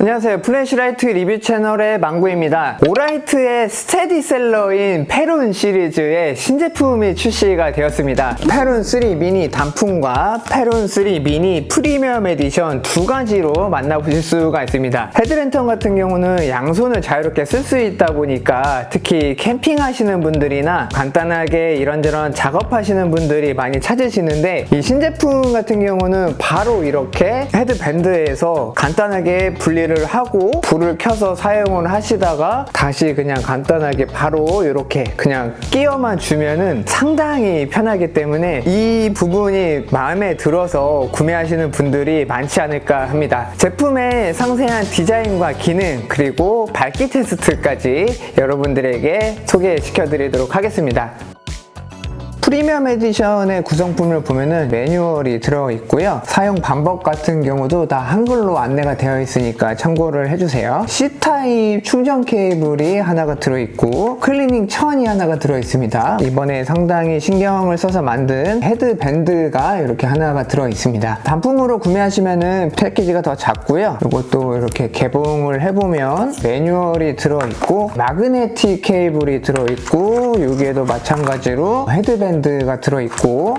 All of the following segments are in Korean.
안녕하세요. 플래시라이트 리뷰 채널의 망구입니다. 오라이트의 스테디셀러인 페룬 시리즈의 신제품이 출시가 되었습니다. 페룬 3 미니 단품과 페룬 3 미니 프리미엄 에디션 두 가지로 만나보실 수가 있습니다. 헤드랜턴 같은 경우는 양손을 자유롭게 쓸 수 있다 보니까 특히 캠핑하시는 분들이나 간단하게 이런저런 작업하시는 분들이 많이 찾으시는데, 이 신제품 같은 경우는 바로 이렇게 헤드밴드에서 간단하게 분리를 하고 불을 켜서 사용을 하시다가 다시 그냥 간단하게 바로 이렇게 그냥 끼워만 주면은 상당히 편하기 때문에 이 부분이 마음에 들어서 구매하시는 분들이 많지 않을까 합니다. 제품의 상세한 디자인과 기능 그리고 밝기 테스트까지 여러분들에게 소개시켜 드리도록 하겠습니다. 프리미엄 에디션의 구성품을 보면은 매뉴얼이 들어있고요. 사용 방법 같은 경우도 다 한글로 안내가 되어 있으니까 참고를 해주세요. C타입 충전 케이블이 하나가 들어있고 클리닝 천이 하나가 들어있습니다. 이번에 상당히 신경을 써서 만든 헤드밴드가 이렇게 하나가 들어있습니다. 단품으로 구매하시면은 패키지가 더 작고요. 이것도 이렇게 개봉을 해보면 매뉴얼이 들어있고 마그네틱 케이블이 들어있고 여기에도 마찬가지로 헤드밴드 가 들어있고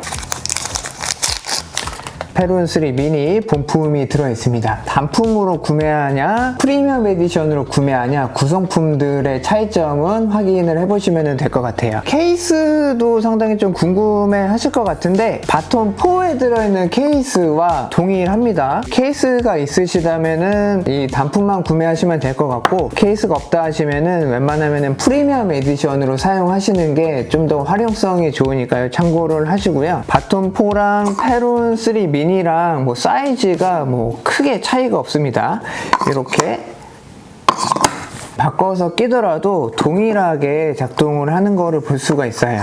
페룬 3 미니 본품이 들어있습니다. 단품으로 구매하냐 프리미엄 에디션으로 구매하냐 구성품들의 차이점은 확인을 해보시면 될 것 같아요. 케이스도 상당히 좀 궁금해 하실 것 같은데 바톤 4에 들어있는 케이스와 동일합니다. 케이스가 있으시다면은 이 단품만 구매하시면 될 것 같고, 케이스가 없다 하시면은 웬만하면은 프리미엄 에디션으로 사용하시는 게 좀 더 활용성이 좋으니까요. 참고를 하시고요. 바톤 4랑 페룬 3 미니랑 뭐 사이즈가 뭐 크게 차이가 없습니다. 이렇게 바꿔서 끼더라도 동일하게 작동을 하는 거를 볼 수가 있어요.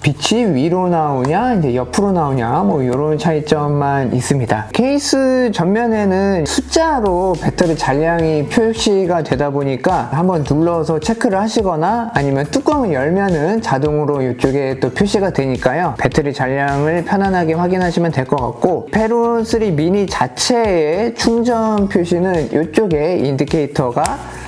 빛이 위로 나오냐 이제 옆으로 나오냐 뭐 이런 차이점만 있습니다. 케이스 전면에는 숫자로 배터리 잔량이 표시가 되다 보니까 한번 눌러서 체크를 하시거나 아니면 뚜껑을 열면은 자동으로 이쪽에 또 표시가 되니까요. 배터리 잔량을 편안하게 확인하시면 될 것 같고, 페룬 3 미니 자체의 충전 표시는 이쪽에 인디케이터가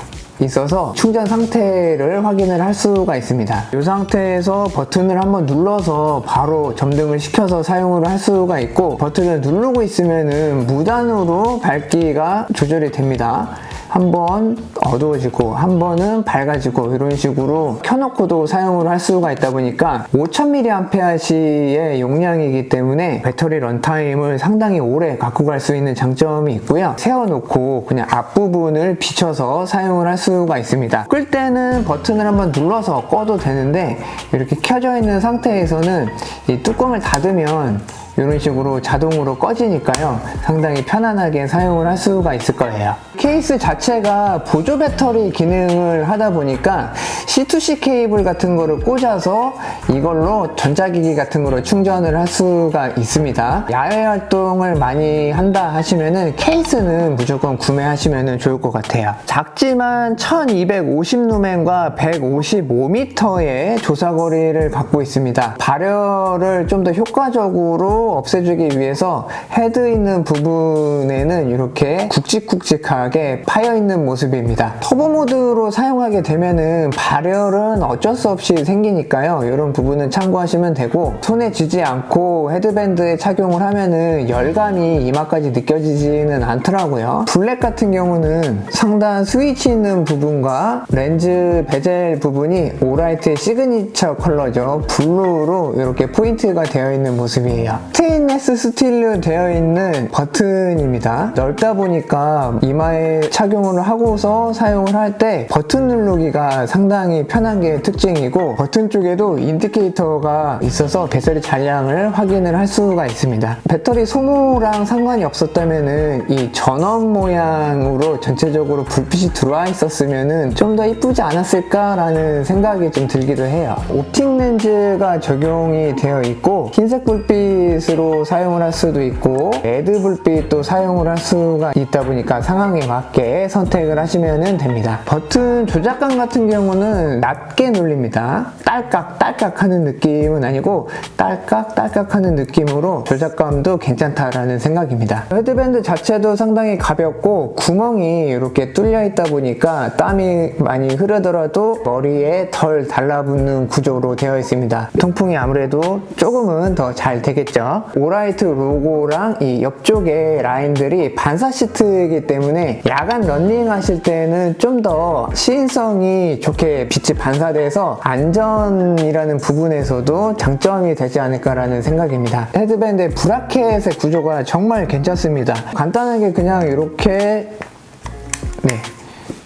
있어서 충전 상태를 확인을 할 수가 있습니다. 이 상태에서 버튼을 한번 눌러서 바로 점등을 시켜서 사용을 할 수가 있고, 버튼을 누르고 있으면은 무단으로 밝기가 조절이 됩니다. 한번 어두워지고 한 번은 밝아지고 이런 식으로 켜놓고도 사용을 할 수가 있다 보니까 5000mAh의 용량이기 때문에 배터리 런타임을 상당히 오래 갖고 갈 수 있는 장점이 있고요. 세워놓고 그냥 앞부분을 비춰서 사용을 할 수가 있습니다. 끌 때는 버튼을 한번 눌러서 꺼도 되는데, 이렇게 켜져 있는 상태에서는 이 뚜껑을 닫으면 이런 식으로 자동으로 꺼지니까요. 상당히 편안하게 사용을 할 수가 있을 거예요. 케이스 자체가 보조 배터리 기능을 하다 보니까 C2C 케이블 같은 거를 꽂아서 이걸로 전자기기 같은 거로 충전을 할 수가 있습니다. 야외 활동을 많이 한다 하시면은 케이스는 무조건 구매하시면 좋을 것 같아요. 작지만 1250루멘과 155m의 조사거리를 갖고 있습니다. 발열을 좀 더 효과적으로 없애주기 위해서 헤드 있는 부분에는 이렇게 굵직굵직하게 파여있는 모습입니다. 터보 모드로 사용하게 되면은 발열은 어쩔 수 없이 생기니까요. 이런 부분은 참고하시면 되고, 손에 쥐지 않고 헤드밴드에 착용을 하면은 열감이 이마까지 느껴지지는 않더라고요. 블랙 같은 경우는 상단 스위치 있는 부분과 렌즈 베젤 부분이 오라이트의 시그니처 컬러죠. 블루로 이렇게 포인트가 되어 있는 모습이에요. 스테인레스 스틸로 되어 있는 버튼입니다. 넓다 보니까 이마에 착용을 하고서 사용을 할 때 버튼 누르기가 상당히 편한 게 특징이고, 버튼 쪽에도 인디케이터가 있어서 배터리 잔량을 확인을 할 수가 있습니다. 배터리 소모랑 상관이 없었다면은 이 전원 모양으로 전체적으로 불빛이 들어와 있었으면은 좀 더 이쁘지 않았을까라는 생각이 좀 들기도 해요. 옵틱 렌즈가 적용이 되어 있고 흰색 불빛 불빛으로 사용을 할 수도 있고 레드 불빛도 사용을 할 수가 있다 보니까 상황에 맞게 선택을 하시면 됩니다. 버튼 조작감 같은 경우는 낮게 눌립니다. 딸깍딸깍 하는 느낌은 아니고 딸깍딸깍 하는 느낌으로 조작감도 괜찮다라는 생각입니다. 헤드밴드 자체도 상당히 가볍고 구멍이 이렇게 뚫려 있다 보니까 땀이 많이 흐르더라도 머리에 덜 달라붙는 구조로 되어 있습니다. 통풍이 아무래도 조금은 더 잘 되겠죠. 오라이트 로고랑 이 옆쪽에 라인들이 반사 시트이기 때문에 야간 런닝 하실 때는 좀 더 시인성이 좋게 빛이 반사돼서 안전이라는 부분에서도 장점이 되지 않을까라는 생각입니다. 헤드밴드의 브라켓의 구조가 정말 괜찮습니다. 간단하게 그냥 이렇게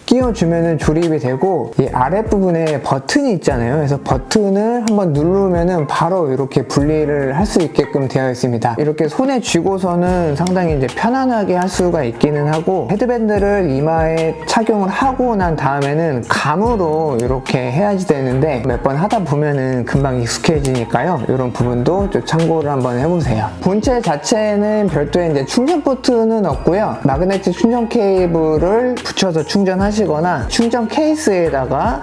끼워주면은 조립이 되고 이 아랫부분에 버튼이 있잖아요. 그래서 버튼을 한번 누르면은 바로 이렇게 분리를 할 수 있게끔 되어 있습니다. 이렇게 손에 쥐고서는 상당히 이제 편안하게 할 수가 있기는 하고 헤드밴드를 이마에 착용을 하고 난 다음에는 감으로 이렇게 해야지 되는데 몇 번 하다 보면은 금방 익숙해지니까요. 이런 부분도 좀 참고를 한번 해보세요. 본체 자체는 별도의 이제 충전 포트는 없고요. 마그네틱 충전 케이블을 붙여서 충전하시고 충전 케이스에다가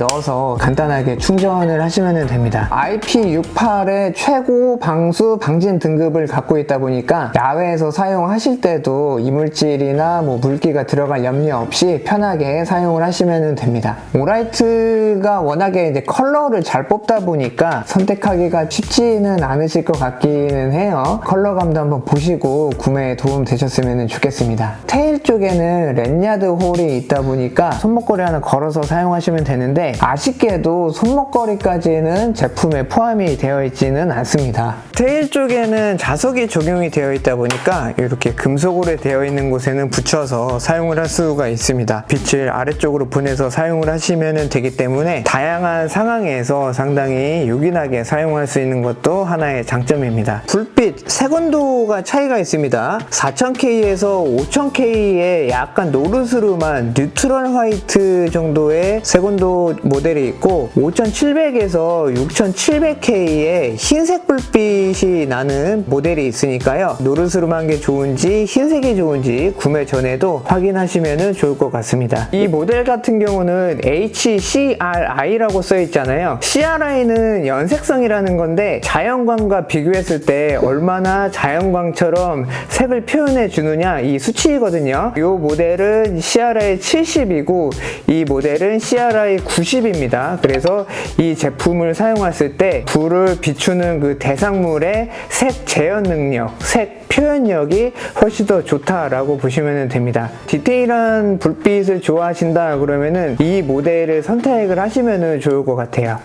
넣어서 간단하게 충전을 하시면 됩니다. IP68의 최고 방수 방진 등급을 갖고 있다 보니까 야외에서 사용하실 때도 이물질이나 물기가 들어갈 염려 없이 편하게 사용을 하시면 됩니다. 오라이트가 워낙에 이제 컬러를 잘 뽑다 보니까 선택하기가 쉽지는 않으실 것 같기는 해요. 컬러감도 한번 보시고 구매에 도움 되셨으면 좋겠습니다. 테일 쪽에는 랜야드 홀이 있다 보니까 손목걸이 하나 걸어서 사용하시면 되는데 아쉽게도 손목걸이까지는 제품에 포함이 되어 있지는 않습니다. 테일 쪽에는 자석이 적용이 되어 있다 보니까 이렇게 금속으로 되어 있는 곳에는 붙여서 사용을 할 수가 있습니다. 빛을 아래쪽으로 보내서 사용을 하시면 되기 때문에 다양한 상황에서 상당히 요긴하게 사용할 수 있는 것도 하나의 장점입니다. 불빛 색온도가 차이가 있습니다. 4000K에서 5000K의 약간 노르스름한 뉴트럴 화이트 정도의 색온도 모델이 있고 5700에서 6700K의 흰색 불빛이 나는 모델이 있으니까요. 노르스름한 게 좋은지 흰색이 좋은지 구매 전에도 확인하시면 좋을 것 같습니다. 이 모델 같은 경우는 HCRI라고 써 있잖아요. CRI는 연색성이라는 건데 자연광과 비교했을 때 얼마나 자연광처럼 색을 표현해 주느냐 이 수치이거든요. 이 모델은 CRI 70이고 이 모델은 CRI 90입니다. 그래서 이 제품을 사용했을 때 불을 비추는 그 대상물의 색 재현 능력, 색 표현력이 훨씬 더 좋다라고 보시면 됩니다. 디테일한 불빛을 좋아하신다 그러면은 이 모델을 선택을 하시면 좋을 것 같아요.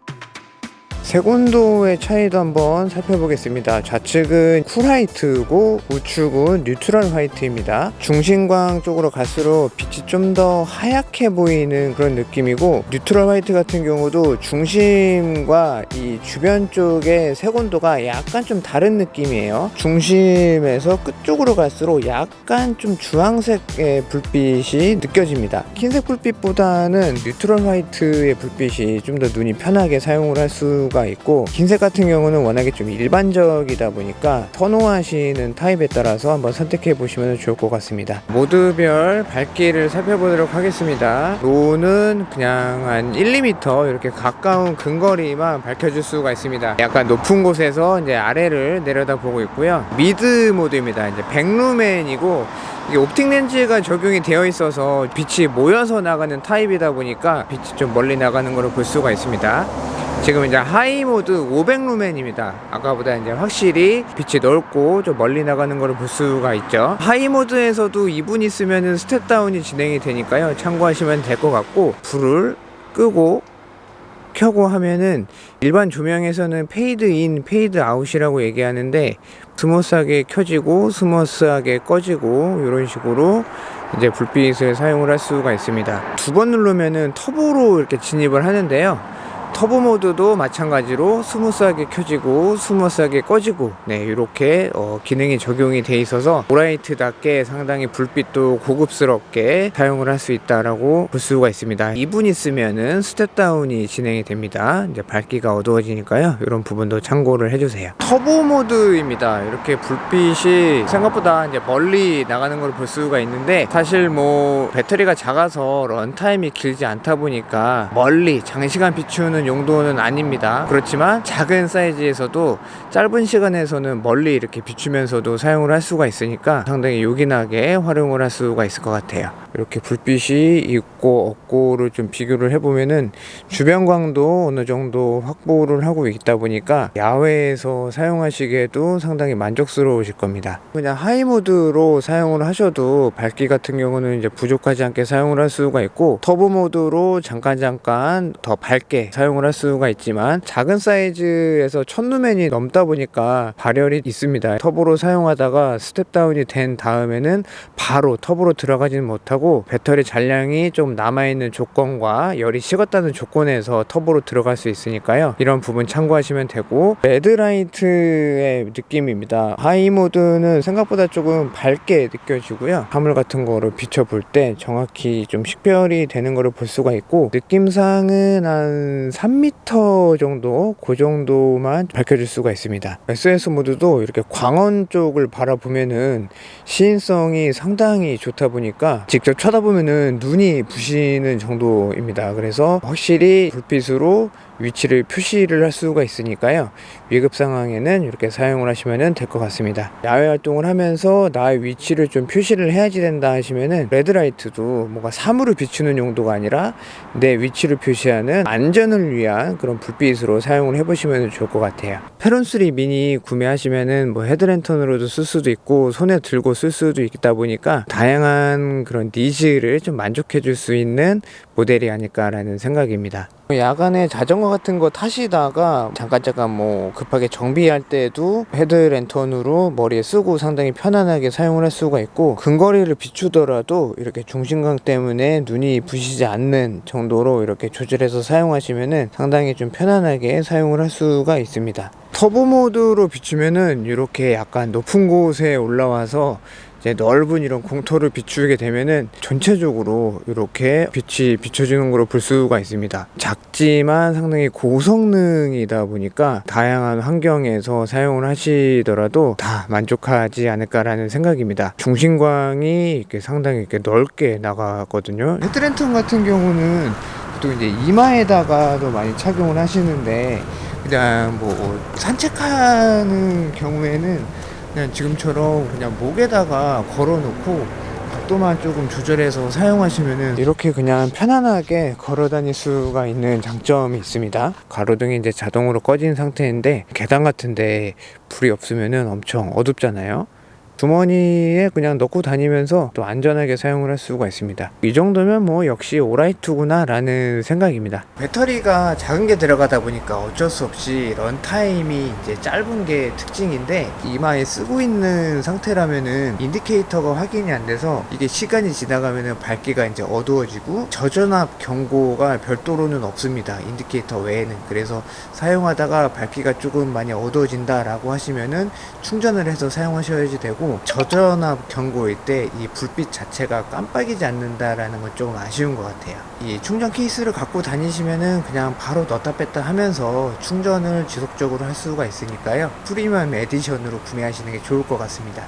색온도의 차이도 한번 살펴보겠습니다. 좌측은 쿨화이트고 우측은 뉴트럴 화이트입니다. 중심광 쪽으로 갈수록 빛이 좀 더 하얗게 보이는 그런 느낌이고 뉴트럴 화이트 같은 경우도 중심과 이 주변 쪽의 색온도가 약간 좀 다른 느낌이에요. 중심에서 끝쪽으로 갈수록 약간 좀 주황색의 불빛이 느껴집니다. 흰색 불빛보다는 뉴트럴 화이트의 불빛이 좀 더 눈이 편하게 사용을 할 수가 있고 흰색 같은 경우는 워낙에 좀 일반적이다 보니까 선호하시는 타입에 따라서 한번 선택해 보시면 좋을 것 같습니다. 모드별 밝기를 살펴보도록 하겠습니다. 로우는 그냥 한 1~2m 이렇게 가까운 근거리만 밝혀줄 수가 있습니다. 약간 높은 곳에서 이제 아래를 내려다보고 있고요. 미드 모드입니다. 이제 백루멘이고 이게 옵틱 렌즈가 적용이 되어 있어서 빛이 모여서 나가는 타입이다 보니까 빛이 좀 멀리 나가는 것을 볼 수가 있습니다. 지금 이제 하이 모드 500루멘입니다. 아까보다 이제 확실히 빛이 넓고 좀 멀리 나가는 것을 볼 수가 있죠. 하이 모드에서도 2분 있으면 스텝 다운이 진행이 되니까요. 참고하시면 될 것 같고 불을 끄고 켜고 하면은 일반 조명에서는 페이드 인, 페이드 아웃이라고 얘기하는데 스무스하게 켜지고 스무스하게 꺼지고 이런 식으로 이제 불빛을 사용을 할 수가 있습니다. 두 번 누르면은 터보로 이렇게 진입을 하는데요. 터보 모드도 마찬가지로 스무스하게 켜지고 스무스하게 꺼지고 이렇게 기능이 적용이 돼 있어서 오라이트답게 상당히 불빛도 고급스럽게 사용을 할 수 있다라고 볼 수가 있습니다. 2분 있으면은 스텝 다운이 진행이 됩니다. 이제 밝기가 어두워지니까요. 이런 부분도 참고를 해주세요. 터보 모드입니다. 이렇게 불빛이 생각보다 이제 멀리 나가는 걸 볼 수가 있는데, 사실 뭐 배터리가 작아서 런타임이 길지 않다 보니까 멀리 장시간 비추는 용도는 아닙니다. 그렇지만 작은 사이즈에서도 짧은 시간에서는 멀리 이렇게 비추면서도 사용을 할 수가 있으니까 상당히 요긴하게 활용을 할 수가 있을 것 같아요. 이렇게 불빛이 있고 없고를 좀 비교를 해보면은 주변광도 어느 정도 확보를 하고 있다 보니까 야외에서 사용하시기에도 상당히 만족스러우실 겁니다. 그냥 하이 모드로 사용을 하셔도 밝기 같은 경우는 이제 부족하지 않게 사용을 할 수가 있고, 터보 모드로 잠깐 더 밝게 사용을 할 수가 있지만 작은 사이즈에서 첫누멘이 넘다 보니까 발열이 있습니다. 터보로 사용하다가 스텝 다운이 된 다음에는 바로 터보로 들어가지는 못하고 배터리 잔량이 좀 남아있는 조건과 열이 식었다는 조건에서 터보로 들어갈 수 있으니까요. 이런 부분 참고하시면 되고, 레드라이트의 느낌입니다. 하이 모드는 생각보다 조금 밝게 느껴지고요. 화물 같은 거를 비춰볼 때 정확히 좀 식별이 되는 거를 볼 수가 있고, 느낌상은 한 3m 정도, 그 정도만 밝혀질 수가 있습니다. SOS 모드도 이렇게 광원 쪽을 바라보면은 시인성이 상당히 좋다 보니까 직접 쳐다보면은 눈이 부시는 정도입니다. 그래서 확실히 불빛으로 위치를 표시를 할 수가 있으니까요. 위급 상황에는 이렇게 사용을 하시면 될 것 같습니다. 야외 활동을 하면서 나의 위치를 좀 표시를 해야지 된다 하시면은 레드라이트도 뭔가 사물을 비추는 용도가 아니라 내 위치를 표시하는 안전을 위한 그런 불빛으로 사용을 해보시면 좋을 것 같아요. 페론3 미니 구매하시면은 뭐 헤드랜턴으로도 쓸 수도 있고 손에 들고 쓸 수도 있다 보니까 다양한 그런 니즈를 좀 만족해 줄 수 있는 모델이 아닐까라는 생각입니다. 야간에 자전거 같은 거 타시다가 잠깐 뭐 급하게 정비할 때도 헤드랜턴으로 머리에 쓰고 상당히 편안하게 사용을 할 수가 있고, 근거리를 비추더라도 이렇게 중심광 때문에 눈이 부시지 않는 정도로 이렇게 조절해서 사용하시면은 상당히 좀 편안하게 사용을 할 수가 있습니다. 터보 모드로 비추면은 이렇게 약간 높은 곳에 올라와서 이제 넓은 이런 공터를 비추게 되면은 전체적으로 이렇게 빛이 비춰지는 걸로 볼 수가 있습니다. 작지만 상당히 고성능이다 보니까 다양한 환경에서 사용을 하시더라도 다 만족하지 않을까라는 생각입니다. 중심광이 이렇게 상당히 이렇게 넓게 나가거든요. 헤드랜턴 같은 경우는 또 이제 이마에다가도 많이 착용을 하시는데, 그냥 뭐 산책하는 경우에는 그냥 지금처럼 그냥 목에다가 걸어놓고 각도만 조금 조절해서 사용하시면은 이렇게 그냥 편안하게 걸어 다닐 수가 있는 장점이 있습니다. 가로등이 이제 자동으로 꺼진 상태인데, 계단 같은데 불이 없으면은 엄청 어둡잖아요. 주머니에 그냥 넣고 다니면서 또 안전하게 사용을 할 수가 있습니다. 이 정도면 뭐 역시 오라이트구나 라는 생각입니다. 배터리가 작은 게 들어가다 보니까 어쩔 수 없이 런타임이 이제 짧은 게 특징인데, 이마에 쓰고 있는 상태라면은 인디케이터가 확인이 안 돼서 이게 시간이 지나가면은 밝기가 이제 어두워지고 저전압 경고가 별도로는 없습니다. 인디케이터 외에는. 그래서 사용하다가 밝기가 조금 많이 어두워진다 라고 하시면은 충전을 해서 사용하셔야지 되고, 저전압 경고일 때 이 불빛 자체가 깜빡이지 않는다라는 건 좀 아쉬운 것 같아요. 이 충전 케이스를 갖고 다니시면은 그냥 바로 넣었다 뺐다 하면서 충전을 지속적으로 할 수가 있으니까요. 프리미엄 에디션으로 구매하시는 게 좋을 것 같습니다.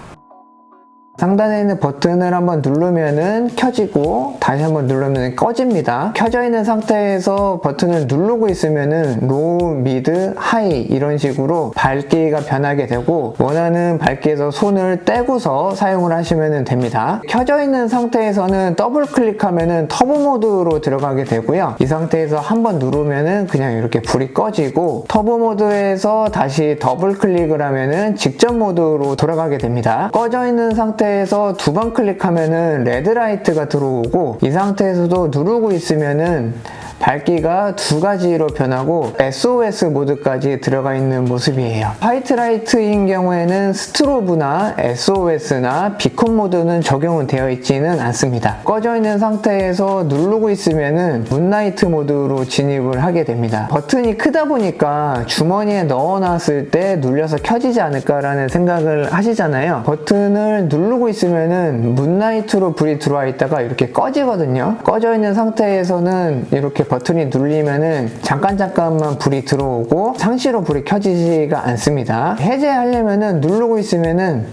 상단에 있는 버튼을 한번 누르면은 켜지고 다시 한번 누르면 꺼집니다. 켜져 있는 상태에서 버튼을 누르고 있으면은 로우, 미드, 하이 이런 식으로 밝기가 변하게 되고, 원하는 밝기에서 손을 떼고서 사용을 하시면 됩니다. 켜져 있는 상태에서는 더블 클릭하면은 터보 모드로 들어가게 되고요. 이 상태에서 한번 누르면은 그냥 이렇게 불이 꺼지고, 터보 모드에서 다시 더블 클릭을 하면은 직전 모드로 돌아가게 됩니다. 꺼져 있는 상태에서 2번 클릭하면은 레드라이트가 들어오고, 이 상태에서도 누르고 있으면은 밝기가 두 가지로 변하고 SOS 모드까지 들어가 있는 모습이에요. 화이트 라이트인 경우에는 스트로브나 SOS나 비콘 모드는 적용은 되어 있지는 않습니다. 꺼져 있는 상태에서 누르고 있으면은 문라이트 모드로 진입을 하게 됩니다. 버튼이 크다 보니까 주머니에 넣어놨을 때 눌려서 켜지지 않을까라는 생각을 하시잖아요. 버튼을 누르고 있으면은 문라이트로 불이 들어와 있다가 이렇게 꺼지거든요. 꺼져 있는 상태에서는 이렇게 버튼이 눌리면은 잠깐만 불이 들어오고 상시로 불이 켜지지가 않습니다. 해제하려면은 누르고 있으면은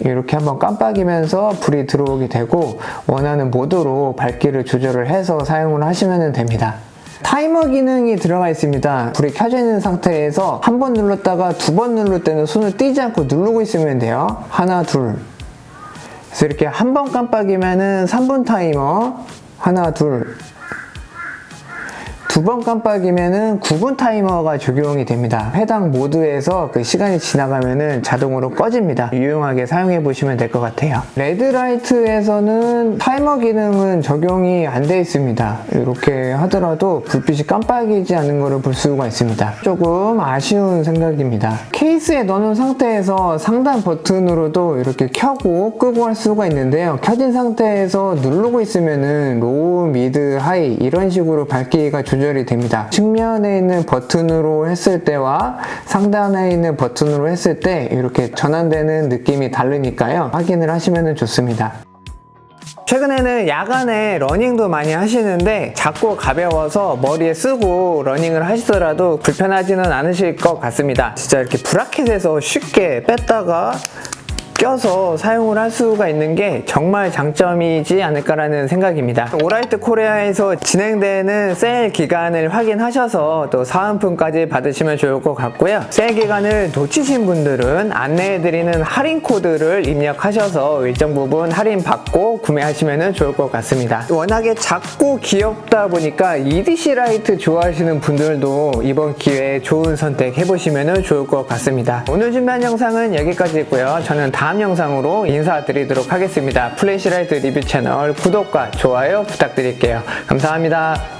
이렇게 한번 깜빡이면서 불이 들어오게 되고 원하는 모드로 밝기를 조절을 해서 사용을 하시면 됩니다. 타이머 기능이 들어가 있습니다. 불이 켜져 있는 상태에서 한 번 눌렀다가 두 번 누를 때는 손을 떼지 않고 누르고 있으면 돼요. 하나, 둘. 그래서 이렇게 한 번 깜빡이면은 3분 타이머, 하나, 둘. 두 번 깜빡이면은 9분 타이머가 적용이 됩니다. 해당 모드에서 그 시간이 지나가면은 자동으로 꺼집니다. 유용하게 사용해 보시면 될 것 같아요. 레드라이트에서는 타이머 기능은 적용이 안 돼 있습니다. 이렇게 하더라도 불빛이 깜빡이지 않는 것을 볼 수가 있습니다. 조금 아쉬운 생각입니다. 케이스에 넣어놓은 상태에서 상단 버튼으로도 이렇게 켜고 끄고 할 수가 있는데요. 켜진 상태에서 누르고 있으면은 로우, 미드, 하이 이런 식으로 밝기가 조절이 됩니다. 측면에 있는 버튼으로 했을 때와 상단에 있는 버튼으로 했을 때 이렇게 전환되는 느낌이 다르니까요. 확인을 하시면 좋습니다. 최근에는 야간에 러닝도 많이 하시는데 작고 가벼워서 머리에 쓰고 러닝을 하시더라도 불편하지는 않으실 것 같습니다. 진짜 이렇게 브라켓에서 쉽게 뺐다가 껴서 사용을 할 수가 있는 게 정말 장점이지 않을까라는 생각입니다. 오라이트 코리아에서 진행되는 세일 기간을 확인하셔서 또 사은품까지 받으시면 좋을 것 같고요. 세일 기간을 놓치신 분들은 안내해드리는 할인 코드를 입력하셔서 일정 부분 할인 받고 구매하시면 좋을 것 같습니다. 워낙에 작고 귀엽다 보니까 EDC 라이트 좋아하시는 분들도 이번 기회에 좋은 선택 해보시면 좋을 것 같습니다. 오늘 준비한 영상은 여기까지고요. 저는 다음 영상으로 인사드리도록 하겠습니다. 플래시라이트 리뷰 채널 구독과 좋아요 부탁드릴게요. 감사합니다.